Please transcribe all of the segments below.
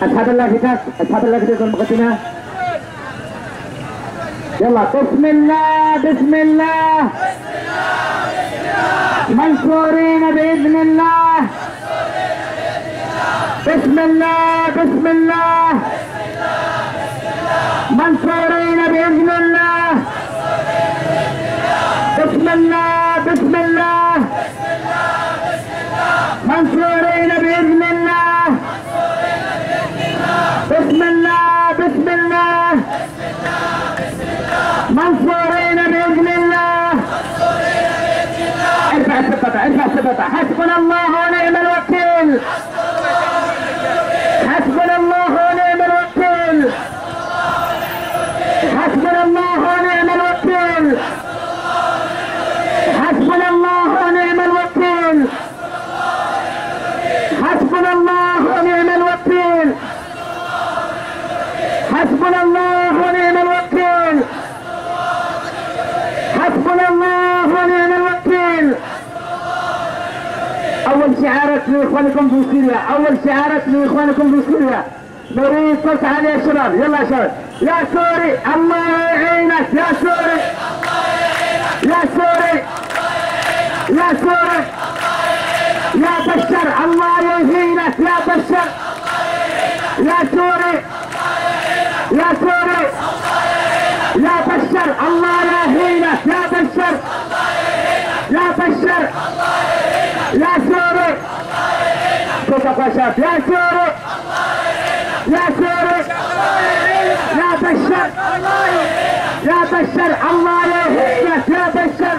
اسحب اللافتات، اسحب اللافتات المقدمة. يلا بسم الله بسم الله منصورين بإذن الله. بسم الله بسم الله منصورين بإذن الله. بسم الله بسم الله منصورين بإذن الله. بسم الله بسم الله منصورين بإذن الله. ارفع الثقة ارفع الثقة. حسبنا الله ونعم الوكيل. حسبنا الله ونعم الوكيل. حسبنا الله ونعم الوكيل. حسبنا الله ونعم الوكيل. حسبنا الله ونعم الوكيل. حسبنا الله ونعم الوكيل. حسبنا الله ونعم الوكيل. اول شعارات لاخوانكم في سوريا، اول شعارات لاخوانكم في سوريا. نريد صوت عالي يا شباب، يلا يا شباب. يا سوري الله يعينك، يا سوري يا سوري يا سوري يا بشر الله يهينك، يا بشر يا سوري يا سوري يا بشر الله يهينك، يا بشر يا بشر يا سوري صوتك يا شباب. يا سوري يا سوري يا بشر يا بشر الله يهينك، يا بشر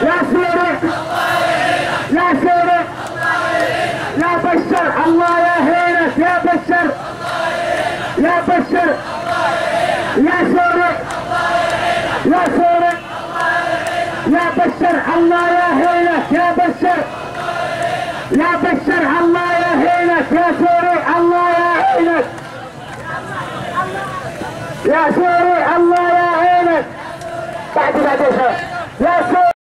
يا سوري يا سوري يا بشر الله يهينك، يا بشر يا بشر يا سوري يا سوري يا بشر الله يهينك، يا بشر يا بشر الله يهينك، يا سوري الله يهينك، يا سوري الله يهينك. بعد يا سوري